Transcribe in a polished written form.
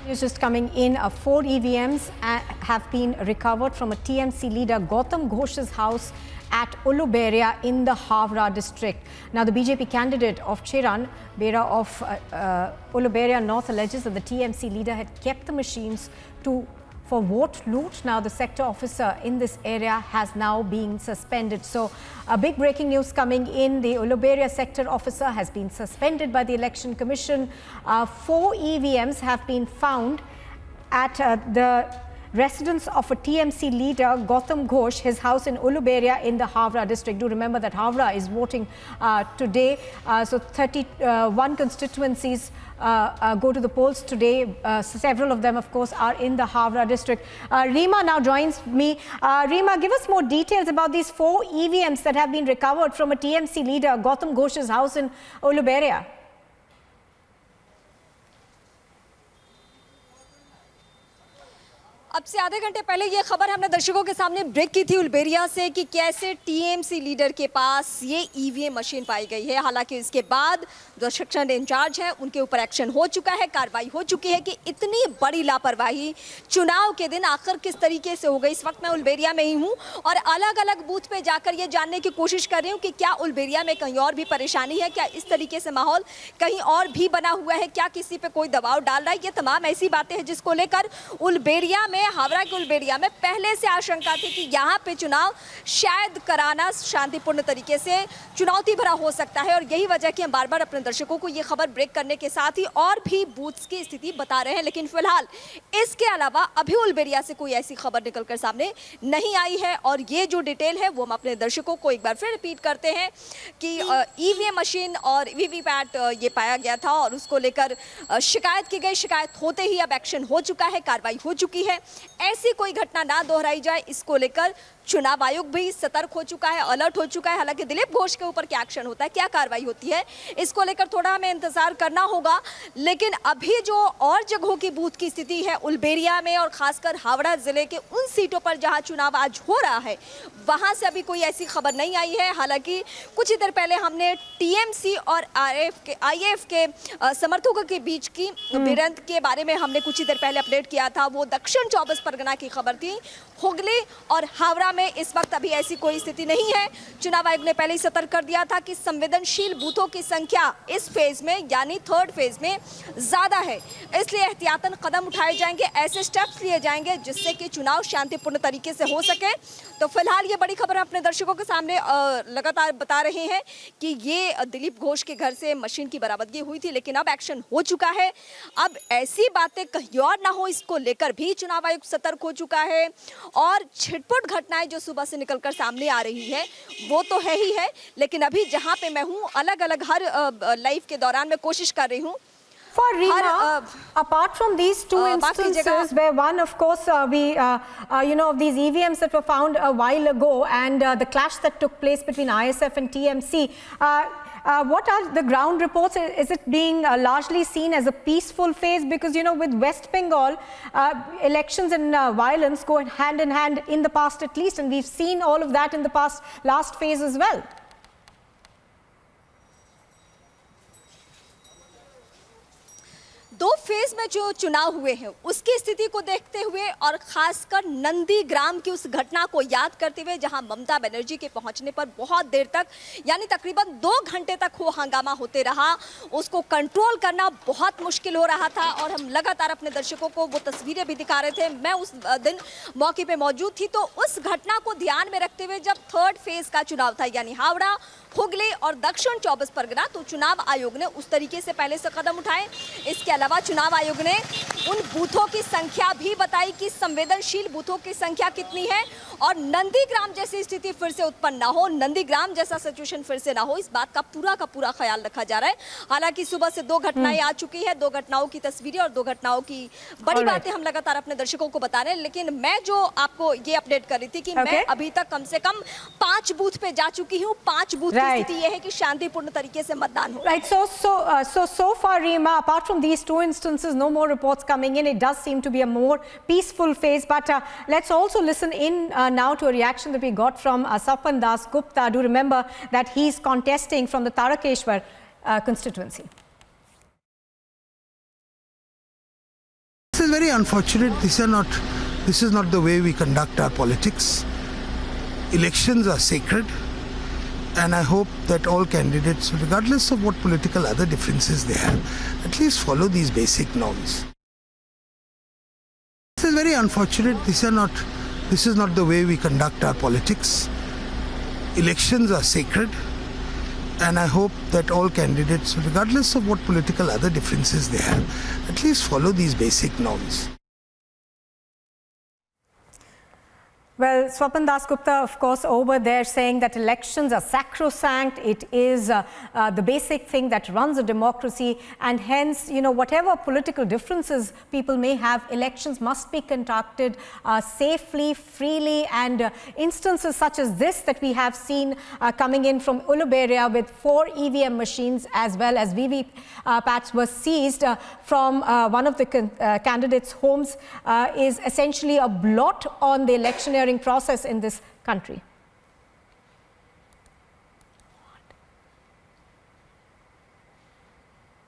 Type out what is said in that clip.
News just coming in, 4 EVMs have been recovered from a TMC leader Gautam Ghosh's house at Uluberia in the Havra district. Now, the BJP candidate of Chiran, Bera of Uluberia North, alleges that the TMC leader had kept the machines for vote loot. Now, the sector officer in this area has now been suspended. So, a big breaking news coming in. The Uluberia sector officer has been suspended by the Election Commission. 4 EVMs have been found at the residence of a TMC leader, Gautam Ghosh, his house in Uluberia in the Havra district. Do remember that Havra is voting today. So 31 constituencies go to the polls today. Several of them, of course, are in the Havra district. Rima now joins me. Rima, give us more details about these 4 EVMs that have been recovered from a TMC leader, Gautam Ghosh's house in Uluberia. अब से आधे घंटे पहले ये खबर हमने दर्शकों के सामने ब्रेक की थी उलबेरिया से कि कैसे टीएमसी लीडर के पास ये ईवीएम मशीन पाई गई है। हालांकि इसके बाद जो सेक्शन इंचार्ज है उनके ऊपर एक्शन हो चुका है, कार्रवाई हो चुकी है कि इतनी बड़ी लापरवाही चुनाव के दिन आखिर किस तरीके से हो गई। इस वक्त मैं उलबेरिया में ही हूँ और अलग अलग बूथ पे जाकर ये जानने की कोशिश कर रही हूँ कि क्या उलबेरिया में कहीं और भी परेशानी है, क्या इस तरीके से माहौल कहीं और भी बना हुआ है, क्या किसी पे कोई दबाव डाल रहा है। ये तमाम ऐसी बातें हैं जिसको लेकर उलबेरिया में, हावड़ा के उलबेरिया में पहले से आशंका थी कि यहाँ पे चुनाव शायद कराना शांतिपूर्ण तरीके से चुनौती भरा हो सकता है। और यही वजह कि हम बार बार अपने दर्शकों को ये खबर ब्रेक करने के साथ ही और भी बूथ्स की स्थिति बता रहे हैं। लेकिन फिलहाल इसके अलावा अभी उलबेरिया से कोई ऐसी खबर निकलकर सामने नहीं आई है। और ये जो डिटेल है वो हम अपने दर्शकों को एक बार फिर रिपीट करते हैं कि ईवीएम मशीन और वीवीपैट ये पाया गया था और उसको लेकर शिकायत की गई। शिकायत होते ही अब एक्शन हो चुका है, कार्रवाई हो चुकी है। ऐसी कोई घटना ना दोहराई जाए, इसको लेकर चुनाव आयोग भी सतर्क हो चुका है, अलर्ट हो चुका है। हालांकि दिलीप घोष के ऊपर क्या एक्शन होता है, क्या कार्रवाई होती है, इसको लेकर थोड़ा हमें इंतजार करना होगा। लेकिन अभी जो और जगहों की बूथ की स्थिति है उलबेरिया में और खासकर हावड़ा जिले के उन सीटों पर जहां चुनाव आज हो रहा है, वहां से अभी कोई ऐसी खबर नहीं आई है। हालांकि कुछ ही देर पहले हमने टीएमसी और आईएएफ के समर्थकों के बीच की भिड़ंत के बारे में हमने कुछ ही देर पहले अपडेट किया था। वो दक्षिण 24 परगना की खबर थी। हुगली और हावड़ा में इस वक्त अभी ऐसी कोई स्थिति नहीं है। चुनाव आयोग ने पहले ही सतर्क कर दिया था कि संवेदनशील बूथों की संख्या इस फेज में यानी थर्ड फेज में ज्यादा है, इसलिए एहतियातन कदम उठाए जाएंगे, ऐसे स्टेप्स लिए जाएंगे जिससे कि चुनाव शांतिपूर्ण तरीके से हो सके। तो फिलहाल ये बड़ी खबर अपने दर्शकों के सामने लगातार बता रहे हैं कि ये दिलीप घोष के घर से मशीन की बरामदगी हुई थी, लेकिन अब एक्शन हो चुका है। अब ऐसी बातें कहीं और ना हो, इसको लेकर भी चुनाव आयोग सतर्क हो चुका है। और छिटपुट घटनाएं जो सुबह से निकलकर सामने आ रही है वो तो है ही है, लेकिन अभी जहां पे मैं हूं अलग अलग हर लाइव के दौरान मैं कोशिश कर रही हूं। For Rima, apart from these two instances where one, of course, of these EVMs that were found a while ago and the clash that took place between ISF and TMC, what are the ground reports? Is it being largely seen as a peaceful phase? Because, with West Bengal, elections and violence go hand in hand in the past at least, and we've seen all of that in the last phase as well. दो phase में जो चुनाव हुए हैं उसकी स्थिति को देखते हुए और खासकर नंदीग्राम की उस घटना को याद करते हुए जहां ममता बनर्जी के पहुंचने पर बहुत देर तक यानी तकरीबन 2 घंटे तक वो हंगामा होते रहा, उसको कंट्रोल करना बहुत मुश्किल हो रहा था। और हम लगातार अपने दर्शकों को वो तस्वीरें भी दिखा रहे थे। मैं उस दिन मौके पर मौजूद थी। तो उस घटना को ध्यान में रखते हुए जब थर्ड फेज का चुनाव था यानी हावड़ा, हुगली और दक्षिण 24 परगना, तो चुनाव आयोग ने उस तरीके से पहले से कदम उठाए। इसके अलावा चुनाव आयोग ने उन बूथों की संख्या भी बताई कि संवेदनशील बूथों की संख्या कितनी है और नंदीग्राम जैसी स्थिति फिर से उत्पन्न ना हो, नंदीग्राम जैसा सिचुएशन फिर से ना हो, इस बात का पूरा ख्याल रखा जा रहा है। हालांकि सुबह से 2 घटनाएं आ चुकी है, 2 घटनाओं की तस्वीरें और 2 घटनाओं की बड़ी बातें हम लगातार अपने दर्शकों को बता रहे हैं। लेकिन मैं जो आपको ये अपडेट कर रही थी कि मैं अभी तक कम से कम 5 बूथ पे जा चुकी हूँ। 5 बूथ की स्थिति यह है कि शांतिपूर्ण तरीके से मतदान हो। Right. So far, Rima, apart from these 2 instances, no more reports coming in. It does seem to be a more peaceful phase. But let's also listen in now to a reaction that we got from Sapan Das Gupta. Do remember that he's contesting from the Tarakeshwar constituency. is very unfortunate. This is not the way we conduct our politics. Elections are sacred, and I hope that all candidates, regardless of what political other differences they have, at least follow these basic norms. This is very unfortunate. This is not the way we conduct our politics. Elections are sacred, and I hope that all candidates, regardless of what political other differences they have, at least follow these basic norms. Well, Swapan Dasgupta, of course, over there saying that elections are sacrosanct. It is the basic thing that runs a democracy, and hence, whatever political differences people may have, elections must be conducted safely, freely, and instances such as this that we have seen coming in from Uluberia with 4 EVM machines as well as VVPATs were seized from one of the candidates' homes is essentially a blot on the electioneering process in this country.